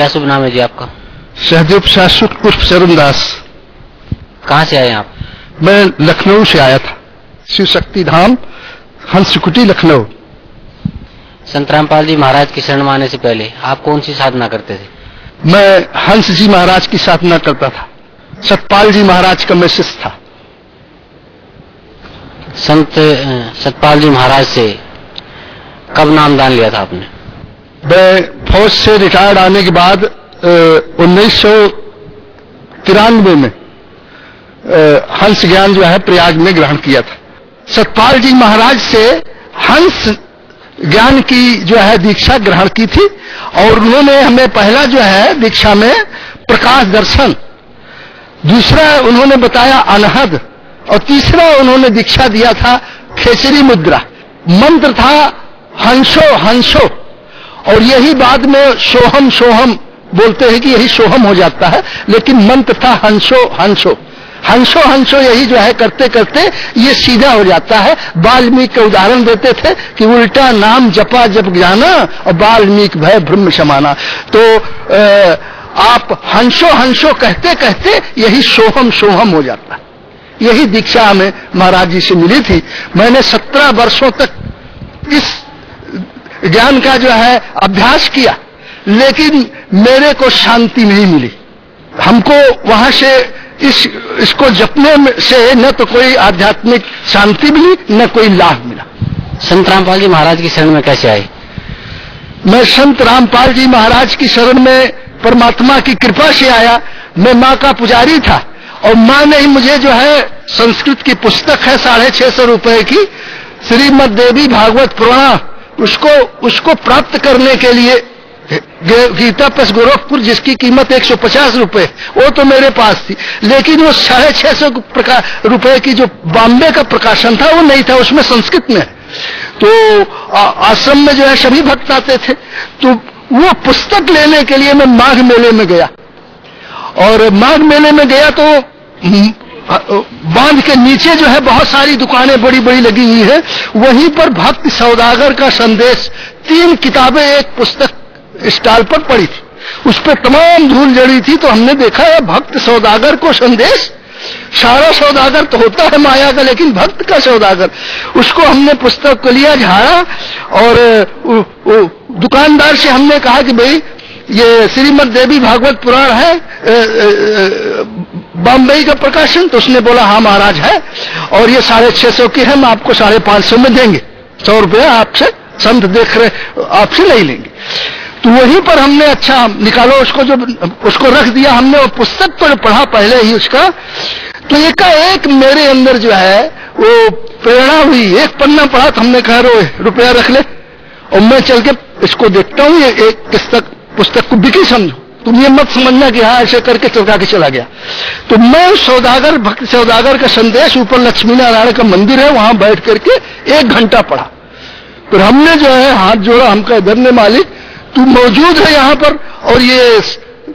क्या शुभ नाम है जी आपका? सहदेव शाश्वत पुष्प चरण दास। कहाँ से आए आप? मैं लखनऊ से आया था, शिव शक्ति धाम हंसकुटी लखनऊ। संत रामपाल जी महाराज की शरण में आने से पहले आप कौन सी साधना करते थे? मैं हंस जी महाराज की साधना करता था। सतपाल जी महाराज का मैं शिष्य था। संत सतपाल जी महाराज से कब नामदान लिया था आपने? मैं फौज से रिटायर्ड आने के बाद 1993 में हंस ज्ञान जो है प्रयाग में ग्रहण किया था। सतपाल जी महाराज से हंस ज्ञान की जो है दीक्षा ग्रहण की थी और उन्होंने हमें पहला जो है दीक्षा में प्रकाश दर्शन, दूसरा उन्होंने बताया अनहद और तीसरा उन्होंने दीक्षा दिया था खेचरी मुद्रा। मंत्र था हंसो हंसो और यही बाद में सोहम सोहम बोलते हैं कि यही सोहम हो जाता है, लेकिन मंत्र था हंसो हंसो हंसो हंसो। यही जो है करते करते ये सीधा हो जाता है। वाल्मीकि का उदाहरण देते थे कि उल्टा नाम जपा जप जाना और वाल्मीकि भय ब्रह्म समाना। तो आप हंसो हंसो कहते कहते यही सोहम सोहम हो जाता है। यही दीक्षा हमें महाराज जी से मिली थी। मैंने 17 वर्षों तक इस ज्ञान का जो है अभ्यास किया, लेकिन मेरे को शांति नहीं मिली। हमको वहां से इसको जपने से न तो कोई आध्यात्मिक शांति मिली न कोई लाभ मिला। संत रामपाल जी महाराज की शरण में कैसे आए? मैं संत रामपाल जी महाराज की शरण में परमात्मा की कृपा से आया। मैं माँ का पुजारी था और माँ ने ही मुझे जो है संस्कृत की पुस्तक है 650 रुपए की, श्रीमद देवी भागवत पुराण, उसको प्राप्त करने के लिए गीता प्रेस गोरखपुर जिसकी कीमत 150 रुपए, वो तो मेरे पास थी, लेकिन वो 650 रुपए की जो बॉम्बे का प्रकाशन था वो नहीं था, उसमें संस्कृत में। तो आश्रम में जो है सभी भक्त आते थे, तो वो पुस्तक लेने के लिए मैं माघ मेले में गया और माघ मेले में गया तो बांध के नीचे जो है बहुत सारी दुकानें बड़ी बड़ी लगी हुई है, वहीं पर भक्त सौदागर का संदेश 3 किताबें एक पुस्तक स्टॉल पर पड़ी थी, उस पर तमाम धूल जड़ी थी। तो हमने देखा है भक्त सौदागर को संदेश, सारा सौदागर तो होता है माया का, लेकिन भक्त का सौदागर, उसको हमने पुस्तक को लिया, झाड़ा और दुकानदार से हमने कहा कि भाई ये श्रीमद देवी भागवत पुराण है बॉम्बे का प्रकाशन। तो उसने बोला हाँ महाराज है और ये 650 की है, हम आपको 550 में देंगे, 100 रुपया आपसे संत देख रहे आपसे नहीं लेंगे। तो वहीं पर हमने अच्छा निकालो उसको, जो उसको रख दिया हमने और पुस्तक पर पढ़ा पहले ही उसका, तो एकाएक मेरे अंदर जो है वो प्रेरणा हुई। एक पन्ना पढ़ा तो हमने कहा रुपया रख ले और मैं चल के इसको देखता हूँ, ये एक पुस्तक को बिकी समझो, तुम ये मत समझना कि हाँ ऐसे करके चलका के चला गया। तो मैं सौदागर भक्त सौदागर का संदेश, ऊपर लक्ष्मी नारायण का मंदिर है, वहां बैठ करके 1 घंटा पढ़ा। फिर हमने जो है हाथ जोड़ा, हमका इधर ने मालिक तू मौजूद है यहाँ पर और ये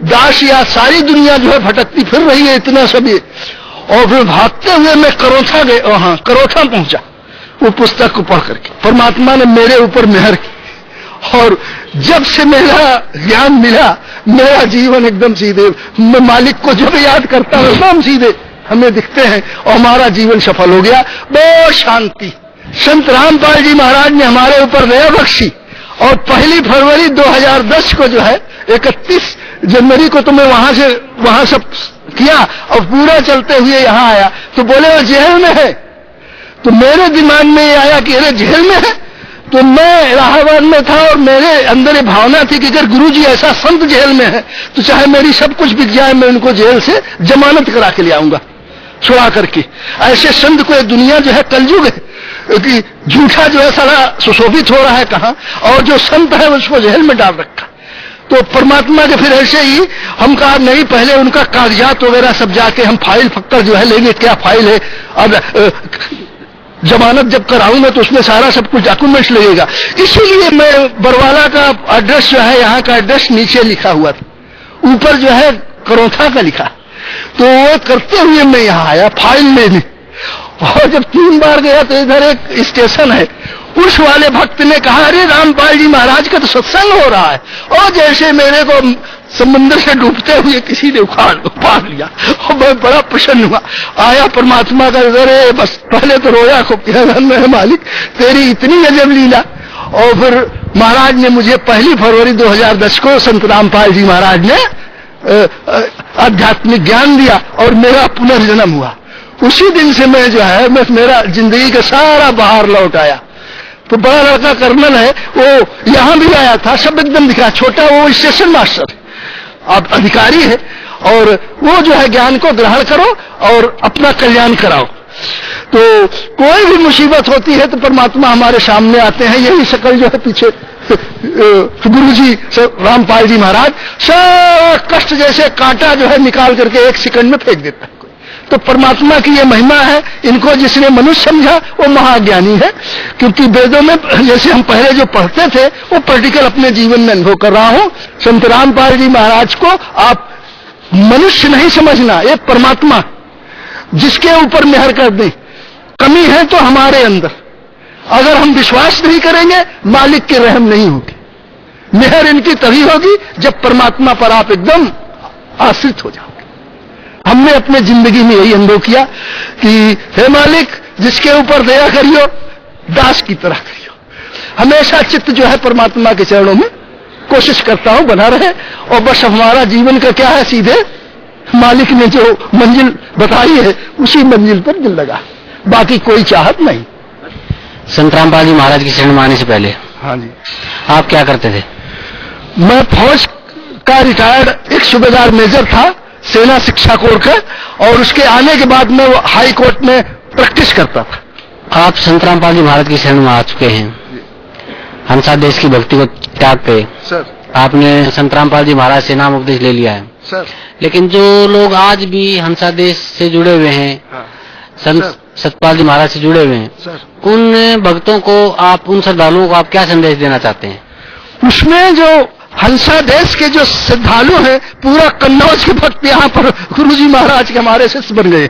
दास या सारी दुनिया जो है भटकती फिर रही है इतना सब ये। और फिर भागते हुए मैं करोठा गए, हाँ करोठा पहुंचा वो पुस्तक को पढ़ करके। परमात्मा ने मेरे ऊपर मेहर की और जब से मेरा ज्ञान मिला मेरा जीवन एकदम सीधे, मैं मालिक को जब याद करता हूँ एकदम सीधे हमें दिखते हैं और हमारा जीवन सफल हो गया। बहुत शांति। संत रामपाल जी महाराज ने हमारे ऊपर दया बख्शी और 1 फरवरी 2010 को जो है 31 जनवरी को तो मैं वहां सब किया और पूरा चलते हुए यहाँ आया। तो बोले वो जेल में है, तो मेरे दिमाग में ये आया कि अरे जेल में है। तो मैं इलाहाबाद में था और मेरे अंदर ये भावना थी कि अगर गुरुजी ऐसा संत जेल में है तो चाहे मेरी सब कुछ बिक जाए, मैं उनको जेल से जमानत करा के ले आऊंगा छुड़ा करके। ऐसे संत को दुनिया जो है कलयुग है कि झूठा जो है सारा सुशोभित हो रहा है कहाँ, और जो संत है उसको जेल में डाल रखा। तो परमात्मा के फिर ऐसे ही हम कहा नहीं, पहले उनका कागजात वगैरह सब जाके हम फाइल पक्का जो है लेंगे, क्या फाइल है, और जमानत जब कराऊंगा तो उसमें सारा सब कुछ डॉक्यूमेंट्स लगेगा। इसीलिए मैं बरवाला का एड्रेस जो है, यहाँ का एड्रेस नीचे लिखा हुआ था, ऊपर जो है करोठा का लिखा। तो वो करते हुए मैं यहाँ आया फाइल लेने, और जब 3 बार गया तो इधर एक स्टेशन है, उस वाले भक्त ने कहा अरे रामपाल जी महाराज का तो सत्संग हो रहा है, और जैसे मेरे को समुद्र से डूबते हुए किसी ने उपाड़ लिया और मैं बड़ा प्रसन्न हुआ। आया परमात्मा का अरे बस पहले तो रोया खूब, है मालिक तेरी इतनी गजब लीला। और फिर महाराज ने मुझे 1 फरवरी 2010 को संत रामपाल जी महाराज ने आध्यात्मिक ज्ञान दिया और मेरा पुनर्जन्म हुआ। उसी दिन से मैं जो है मेरा जिंदगी का सारा बहार लौट आया। तो बड़ा लड़का कर्नल है, वो यहां भी आया था, सब एकदम दिखा। छोटा वो स्टेशन मास्टर है, आप अधिकारी है, और वो जो है ज्ञान को ग्रहण करो और अपना कल्याण कराओ। तो कोई भी मुसीबत होती है तो परमात्मा हमारे सामने आते हैं। यही शक्ल जो है पीछे गुरु जी रामपाल जी महाराज सब कष्ट जैसे कांटा जो है निकाल करके 1 सेकंड में फेंक देता है। तो परमात्मा की ये महिमा है। इनको जिसने मनुष्य समझा वो महाज्ञानी है, क्योंकि वेदों में जैसे हम पहले जो पढ़ते थे वो प्रैक्टिकल अपने जीवन में अनुभव कर रहा हूं। संत रामपाल जी महाराज को आप मनुष्य नहीं समझना, ये परमात्मा जिसके ऊपर मेहर कर दे। कमी है तो हमारे अंदर, अगर हम विश्वास नहीं करेंगे मालिक की रहम नहीं होगी। मेहर इनकी तभी होगी जब परमात्मा पर आप एकदम आश्रित हो जाओगे। हमने अपने जिंदगी में यही अनुभव किया कि हे मालिक जिसके ऊपर दया करियो दास की तरह करियो। हमेशा चित्त जो है परमात्मा के चरणों में कोशिश करता हूं बना रहे, और बस हमारा जीवन का क्या है, सीधे मालिक ने जो मंजिल बताई है उसी मंजिल पर दिल लगा, बाकी कोई चाहत नहीं। संत रामपाल जी महाराज की शरण में आने से पहले हाँ जी, आप क्या करते थे? मैं फौज का रिटायर्ड एक सूबेदार मेजर था, सेना शिक्षा कोर का, और उसके आने के बाद मैं हाई कोर्ट में प्रैक्टिस करता था। आप संत रामपाल जी महाराज की शरण में आ चुके हैं, हंसा देश की भक्ति को त्याग के सर, आपने संत रामपाल जी महाराज से नाम उपदेश ले लिया है सर। लेकिन जो लोग आज भी हंसा देश से जुड़े हुए हैं, संत सतपाल जी महाराज से जुड़े हुए हैं, उन भक्तों को आप, उन श्रद्धालुओं को आप क्या संदेश देना चाहते हैं? उसमें जो हंसा देश के जो श्रद्धालु हैं, पूरा कन्नौज के भक्त यहाँ पर गुरुजी महाराज के हमारे शिष्य बन गए,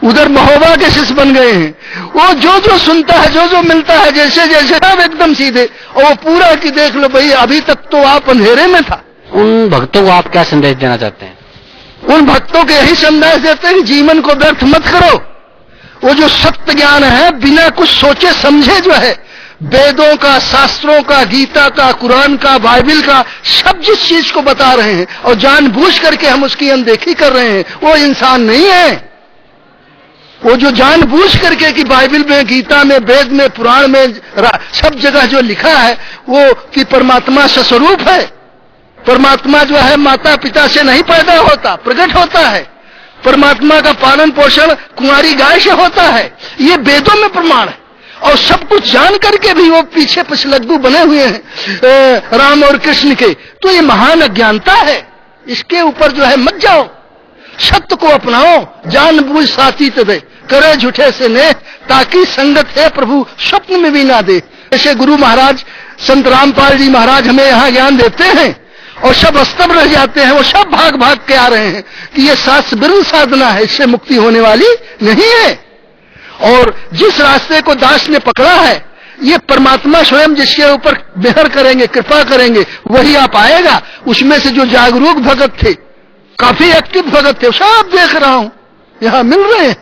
उधर महोबा के शिष्य बन गए हैं। वो जो जो सुनता है, जो जो मिलता है, जैसे जैसे सब एकदम सीधे, और वो पूरा की देख लो भाई अभी तक तो आप अंधेरे में था। उन भक्तों को आप क्या संदेश देना चाहते हैं? उन भक्तों के यही संदेश देते हैं, जीवन को व्यर्थ मत करो। वो जो सत्य ज्ञान है बिना कुछ सोचे समझे जो है, वेदों का, शास्त्रों का, गीता का, कुरान का, बाइबल का, सब जिस चीज को बता रहे हैं और जानबूझ करके हम उसकी अनदेखी कर रहे हैं, वो इंसान नहीं है। वो जो जानबूझ करके कि बाइबल में, गीता में, वेद में, पुराण में, सब जगह जो लिखा है वो कि परमात्मा स्वस्वरूप है। परमात्मा जो है माता पिता से नहीं पैदा होता, प्रकट होता है। परमात्मा का पालन पोषण कुंवारी गाय से होता है, ये वेदों में प्रमाण है। और सब कुछ जान करके भी वो पीछे पिछलग्गू बने हुए हैं राम और कृष्ण के, तो ये महान अज्ञानता है। इसके ऊपर जो है मत जाओ, सत्य को अपनाओ, जानबूझ साथी दे, करे झूठे से ने, ताकि संगत है प्रभु स्वप्न में भी ना दे। ऐसे गुरु महाराज संत रामपाल जी महाराज हमें यहाँ ज्ञान देते हैं और सब स्तब्ध रह जाते हैं। वो सब भाग भाग के आ रहे हैं कि ये शास्त्र विरुद्ध साधना है, इससे मुक्ति होने वाली नहीं है। और जिस रास्ते को दास ने पकड़ा है, ये परमात्मा स्वयं जिसके ऊपर मेहर करेंगे, कृपा करेंगे, वही आ पाएगा। उसमें से जो जागरूक भगत थे, काफी एक्टिव भगत थे, सब देख रहा हूं यहां मिल रहे हैं,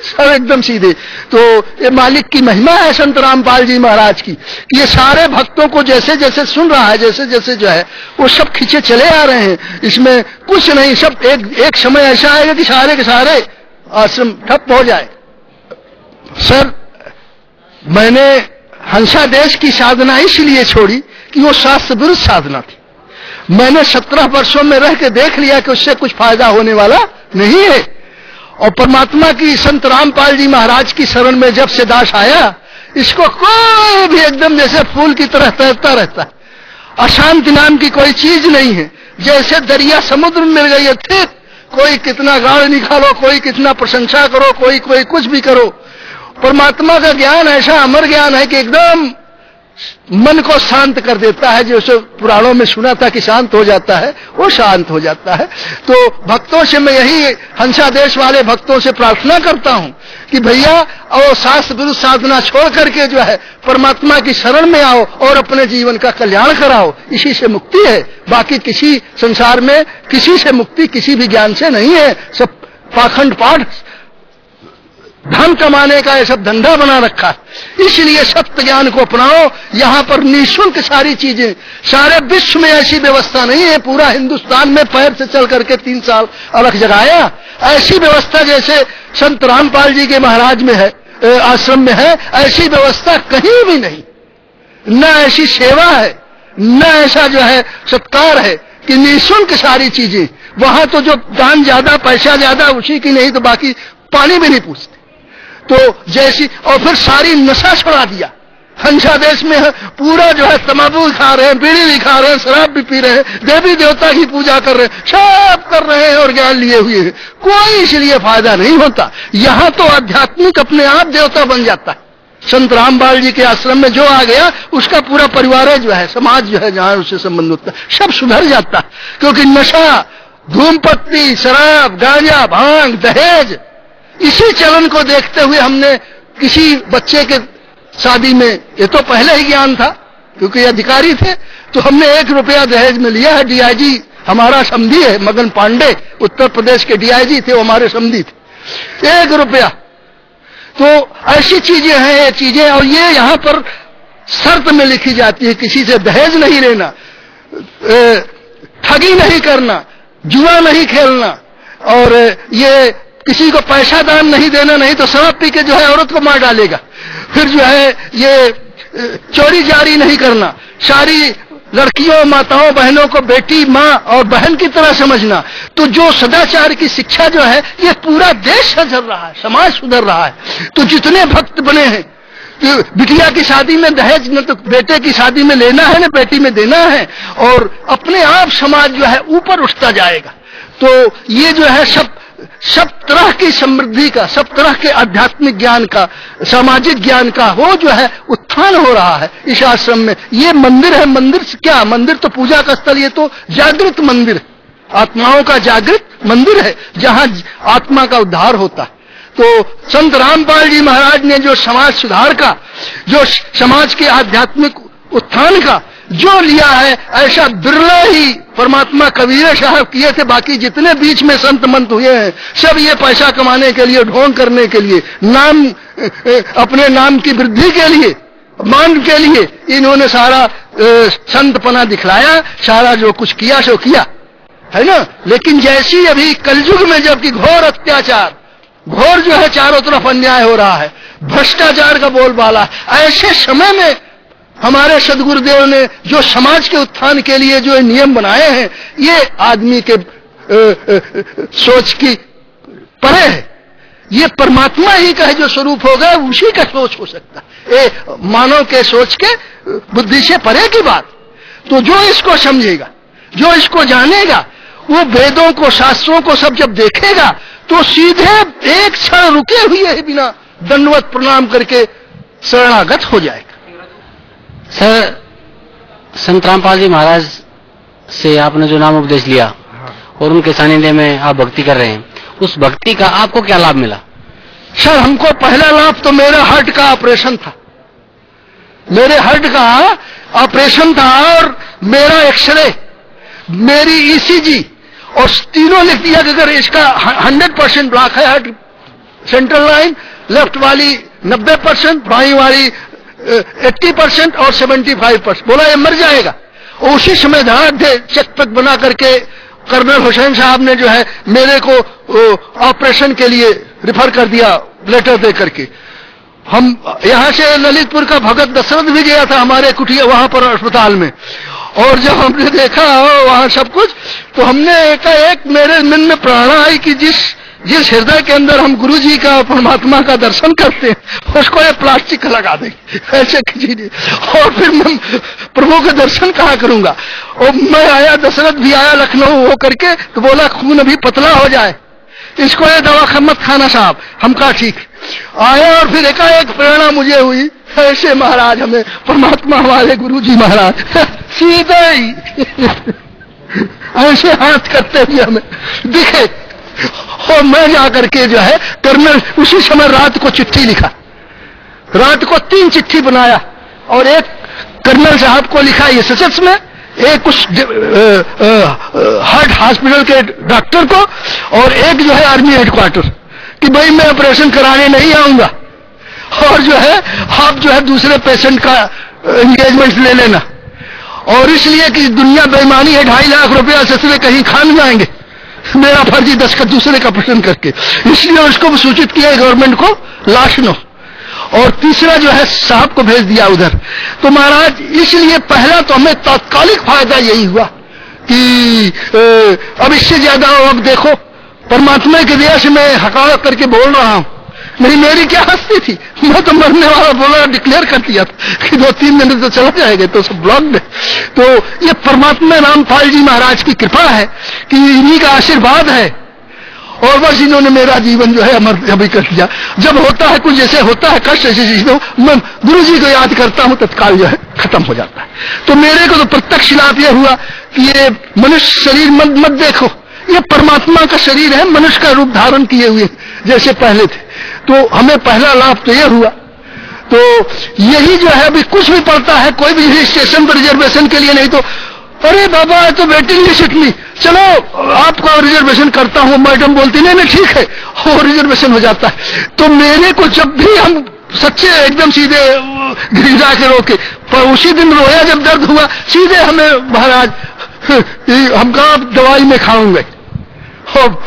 सब एकदम सीधे। तो ये मालिक की महिमा है संत रामपाल जी महाराज की, ये सारे भक्तों को जैसे जैसे सुन रहा है, जैसे जैसे जो है वो सब खींचे चले आ रहे हैं। इसमें कुछ नहीं, सब एक समय ऐसा आएगा कि सारे के सारे आश्रम ठप हो जाए। सर, मैंने हंसा देश की साधना इसलिए छोड़ी कि वो शास्त्र विरुद्ध साधना थी। मैंने 17 वर्षों में रह के देख लिया कि उससे कुछ फायदा होने वाला नहीं है। और परमात्मा की संत रामपाल जी महाराज की शरण में जब से दास आया, इसको कोई भी एकदम जैसे फूल की तरह तैरता रहता है। अशांति नाम की कोई चीज नहीं है। जैसे दरिया समुद्र में मिल गई है, ठीक, कोई कितना गाढ़ निकालो, कोई कितना प्रशंसा करो, कोई कुछ भी करो, परमात्मा का ज्ञान ऐसा अमर ज्ञान है कि एकदम मन को शांत कर देता है। जैसे पुराणों में सुना था कि शांत हो जाता है, वो शांत हो जाता है। तो भक्तों से मैं यही हंसादेश वाले भक्तों से प्रार्थना करता हूं कि भैया और शास्त्र विरुद्ध साधना छोड़ करके जो है परमात्मा की शरण में आओ और अपने जीवन का कल्याण कराओ। इसी से मुक्ति है, बाकी किसी संसार में किसी से मुक्ति किसी भी ज्ञान से नहीं है। सब पाखंड पाठ, धन कमाने का ये सब धंधा बना रखा है। इसलिए सत्य ज्ञान को अपनाओ। यहां पर निःशुल्क सारी चीजें, सारे विश्व में ऐसी व्यवस्था नहीं है। पूरा हिंदुस्तान में पैर से चल करके 3 साल अलग जगाया। ऐसी व्यवस्था जैसे संत रामपाल जी के महाराज में है, आश्रम में है, ऐसी व्यवस्था कहीं भी नहीं। न ऐसी सेवा है, न ऐसा जो है सत्कार है कि निःशुल्क सारी चीजें। वहां तो जो दान ज्यादा पैसा ज्यादा उसी की, नहीं तो बाकी पानी भी नहीं पूछते। तो जैसी, और फिर सारी नशा छुड़ा दिया। हंसादेश में पूरा जो है तंबाकू भी खा रहे हैं, बीड़ी भी खा रहे हैं, शराब भी पी रहे हैं, देवी देवता की पूजा कर रहे हैं, सब कर रहे हैं और ज्ञान लिए हुए हैं। कोई इसलिए फायदा नहीं होता। यहां तो आध्यात्मिक अपने आप देवता बन जाता है। संत रामपाल जी के आश्रम में जो आ गया उसका पूरा परिवार जो है, समाज जो है जहां उससे संबंध होता है, सब सुधर जाता है। क्योंकि नशा, धूमपत्ती, शराब, गांजा, भांग, दहेज, इसी चलन को देखते हुए हमने किसी बच्चे के शादी में, ये तो पहले ही ज्ञान था क्योंकि अधिकारी थे, तो हमने 1 रुपया दहेज में लिया है। डीआईजी हमारा समधी है, मगन पांडे, उत्तर प्रदेश के डीआईजी थे, वो हमारे समधी थे। 1 रुपया। तो ऐसी चीजें हैं ये चीजें, और ये यहां पर शर्त में लिखी जाती है, किसी से दहेज नहीं लेना, ठगी नहीं करना, जुआ नहीं खेलना, और ये किसी को पैसा दान नहीं देना, नहीं तो शराब पी के जो है औरत को मार डालेगा। फिर जो है ये चोरी जारी नहीं करना, सारी लड़कियों, माताओं, बहनों को बेटी, माँ और बहन की तरह समझना। तो जो सदाचार की शिक्षा जो है, ये पूरा देश सुधर रहा है, समाज सुधर रहा है। तो जितने भक्त बने हैं, बिटिया की शादी में दहेज न तो बेटे की शादी में लेना है, न बेटी में देना है, और अपने आप समाज जो है ऊपर उठता जाएगा। तो ये जो है सब तरह की समृद्धि का, सब तरह के आध्यात्मिक ज्ञान का, सामाजिक ज्ञान का वो जो है उत्थान हो रहा है इस आश्रम में। ये मंदिर है, मंदिर क्या, मंदिर तो पूजा का स्थल, ये तो जागृत मंदिर है, आत्माओं का जागृत मंदिर है जहां आत्मा का उद्धार होता है। तो संत रामपाल जी महाराज ने जो समाज सुधार का, जो समाज के आध्यात्मिक उत्थान का जो लिया है, ऐसा बिरला ही परमात्मा कबीर साहब किए थे। बाकी जितने बीच में संत मंत हुए हैं, सब ये पैसा कमाने के लिए, ढोंग करने के लिए, नाम, अपने नाम की वृद्धि के लिए, मान के लिए इन्होंने सारा संतपना दिखलाया, सारा जो कुछ किया सो किया है ना। लेकिन जैसी अभी कलयुग में जबकि घोर अत्याचार, घोर जो है चारों तरफ अन्याय हो रहा है, भ्रष्टाचार का बोलबाला, ऐसे समय में हमारे सदगुरुदेव ने जो समाज के उत्थान के लिए जो नियम बनाए हैं, ये आदमी के सोच की परे है। ये परमात्मा ही का जो स्वरूप होगा उसी का सोच हो सकता है, ये मानव के सोच के बुद्धि से परे की बात। तो जो इसको समझेगा, जो इसको जानेगा, वो वेदों को, शास्त्रों को सब जब देखेगा तो सीधे एक क्षण रुके हुए बिना दंडवत प्रणाम करके शरणागत हो जाएगा। सर, संत रामपाल जी महाराज से आपने जो नाम उपदेश लिया और उनके सानिध्य में आप भक्ति कर रहे हैं, उस भक्ति का आपको क्या लाभ मिला? सर, हमको पहला लाभ तो मेरा हार्ट का ऑपरेशन था। मेरे हार्ट का ऑपरेशन था और मेरा एक्सरे, मेरी ईसीजी, और तीनों लिख दिया कि अगर इसका 100% ब्लॉक है हार्ट, सेंट्रल लाइन, लेफ्ट वाली 90%, बाई वाली 80% और 75%। बोला ये मर जाएगा। और उसी समय धड़ाक दे चेक बना करके कर्नल हुसैन साहब ने जो है मेरे को ऑपरेशन के लिए रिफर कर दिया, लेटर दे करके। हम यहां से ललितपुर का भगत दशरथ भी गया था हमारे कुटिया वहां पर अस्पताल में, और जब हमने देखा वहां सब कुछ, तो हमने एक मेरे मन में प्रेरणा आई कि जिस हृदय के अंदर हम गुरु जी का, परमात्मा का दर्शन करते हैं, उसको ये प्लास्टिक लगा देंगे ऐसे किसी ने, और फिर मैं प्रभु के दर्शन कहाँ करूंगा। और मैं आया, दशरथ भी आया लखनऊ हो करके, तो बोला खून अभी पतला हो जाए, इसको ये दवा मत खाना साहब। हम कहा ठीक। आए और फिर एकाएक प्रेरणा मुझे हुई, ऐसे महाराज हमें परमात्मा हमारे गुरुजी महाराज सीधे ही ऐसे हाथ करते हुए हमें दिखे। और मैं जाकर के जो है कर्नल उसी समय रात को चिट्ठी लिखा, रात को 3 चिट्ठी बनाया और एक कर्नल साहब को लिखा एसएसएस में, एक उस हार्ट हॉस्पिटल के डॉक्टर को, और एक जो है आर्मी हेडक्वार्टर कि भाई मैं ऑपरेशन कराने नहीं आऊंगा और जो है आप जो है दूसरे पेशेंट का एंगेजमेंट ले लेना, और इसलिए कि दुनिया बेईमानी है, 2.5 लाख रुपया ससुरे कहीं खान जाएंगे, मेरा फर्जी 10 का दूसरे का ऑपरेशन करके, इसलिए उसको सूचित किया गवर्नमेंट को लाशनो। और तीसरा जो है साहब को भेज दिया उधर। तो महाराज इसलिए पहला तो हमें तात्कालिक फायदा यही हुआ कि अब इससे ज्यादा अब देखो परमात्मा के देश में हकालत करके बोल रहा हूं, मेरी क्या हस्ती थी, मैं तो मरने वाला बोला डिक्लेयर कर दिया था कि 2-3 मिनट तो चला जाएगा, तो सब ब्लॉक्ड है। तो ये परमात्मा रामपाल जी महाराज की कृपा है कि इन्हीं का आशीर्वाद है, और बस इन्होंने मेरा जीवन जो है अमर अभी कर दिया। जब होता है कुछ जैसे होता है कष्ट ऐसी चीजों, मैं गुरु जी को याद करता हूं, तत्काल जो है खत्म हो जाता है। तो मेरे को तो प्रत्यक्ष लाभ यह हुआ कि ये मनुष्य शरीर मत देखो, ये परमात्मा का शरीर है, मनुष्य का रूप धारण किए हुए जैसे पहले थे। तो हमें पहला लाभ तो यह हुआ। तो यही जो है अभी कुछ भी पड़ता है, कोई भी स्टेशन पर रिजर्वेशन के लिए नहीं तो अरे बाबा तो वेटिंग लिस्ट में चलो आपका रिजर्वेशन करता हूं, मैडम बोलती नहीं ठीक है, और रिजर्वेशन हो जाता है। तो मेरे को जब भी हम सच्चे एकदम सीधे गिरिजा के रोके, पर उसी दिन रोया जब दर्द हुआ, सीधे हमें महाराज हम कहा दवाई में खाऊंगे, और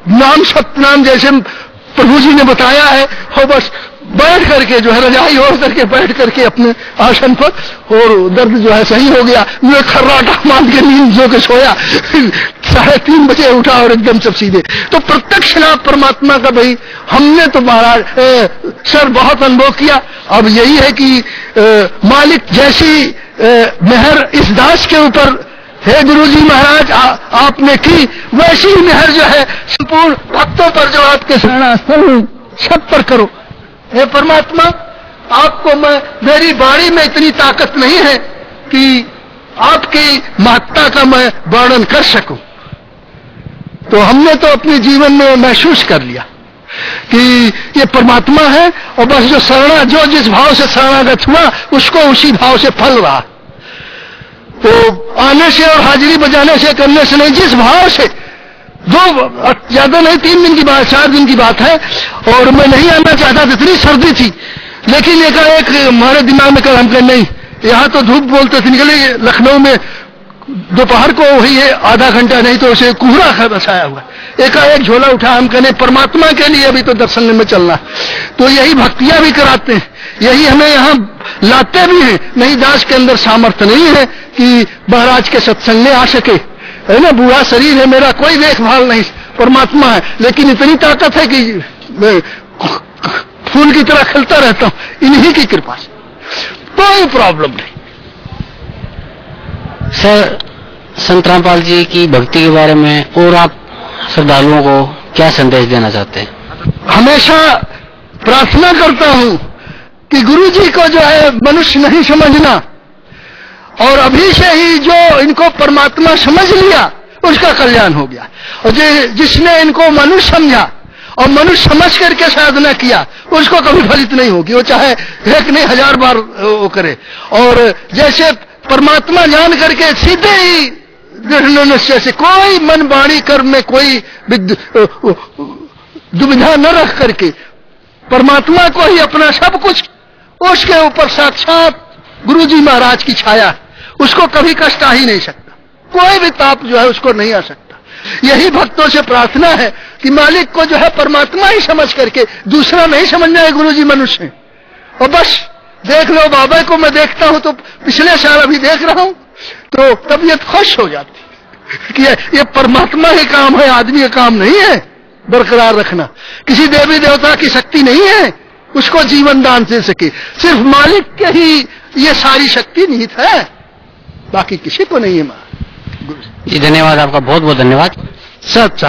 नाम सतनाम जैसे प्रभु जी ने बताया है, और बस बैठ करके जो है रजाई ओढ़ करके बैठ करके अपने आसन पर, और दर्द जो है सही हो गया। मैं खर्राटा मान के नींद जो के सोया, 3:30 बजे उठा और एकदम सब सीधे। तो प्रत्यक्ष लाभ परमात्मा का भाई हमने तो महाराज सर बहुत अनुभव किया। अब यही है कि मालिक जैसी मेहर इस दास के ऊपर हे गुरु जी महाराज आपने की, वैसी ही मेहर जो है संपूर्ण भक्तों पर जो आपके शरणास्थल सब पर करो। हे परमात्मा आपको मेरी बाणी में इतनी ताकत नहीं है कि आपकी महत्ता का मैं वर्णन कर सकूं। तो हमने तो अपने जीवन में महसूस कर लिया कि ये परमात्मा है, और बस जो जिस भाव से शरणागत हुआ उसको उसी भाव से फल रहा। तो आने से और हाजिरी बजाने से करने से नहीं, जिस भाव से, 2 ज्यादा नहीं 3 दिन की बात 4 दिन की बात है, और मैं नहीं आना चाहता था, इतनी सर्दी थी, लेकिन एक हमारे दिमाग में कल हम कहे नहीं, यहाँ तो धूप बोलते थे निकले, लखनऊ में दोपहर को वही है आधा घंटा नहीं तो उसे कोहरा बसाया हुआ, एकाएक झोला उठा, हम कहने परमात्मा के लिए अभी तो दर्शन में चलना। तो यही भक्तियां भी कराते हैं, यही हमें यहाँ लाते भी हैं। नहीं दास के अंदर सामर्थ्य नहीं है कि महाराज के सत्संग में आ सके, है ना, बूढ़ा शरीर है मेरा, कोई देखभाल नहीं, परमात्मा है, लेकिन इतनी ताकत है कि मैं फूल की तरह खिलता रहता हूं इन्हीं की कृपा से, कोई प्रॉब्लम नहीं। सर संत रामपाल जी की भक्ति के बारे में और आप श्रद्धालुओं को क्या संदेश देना चाहते हैं? हमेशा प्रार्थना करता हूं कि गुरु जी को जो है मनुष्य नहीं समझना, और अभी से ही जो इनको परमात्मा समझ लिया उसका कल्याण हो गया, और जिसने इनको मनुष्य समझा और मनुष्य समझ करके साधना किया उसको कभी फलित नहीं होगी, वो चाहे 1 नहीं 1000 बार वो करे। और जैसे परमात्मा जान करके सीधे ही दृढ़ निश्चय से कोई मन वाणी कर्म में कोई दुविधा न रख करके परमात्मा को ही अपना सब कुछ, उसके ऊपर साक्षात गुरु जी महाराज की छाया, उसको कभी कष्ट आ ही नहीं सकता, कोई भी ताप जो है उसको नहीं आ सकता। यही भक्तों से प्रार्थना है कि मालिक को जो है परमात्मा ही समझ करके, दूसरा नहीं समझना है गुरु जी मनुष्य है। और बस देख लो बाबा को मैं देखता हूं तो पिछले साल अभी देख रहा हूं तो तबीयत खुश हो जाती कि ये परमात्मा ही काम है, आदमी का काम नहीं है बरकरार रखना, किसी देवी देवता की शक्ति नहीं है उसको जीवन दान दे सके, सिर्फ मालिक के ही ये सारी शक्ति निहित है, बाकी किसी को नहीं है। जी धन्यवाद, आपका बहुत बहुत धन्यवाद। सच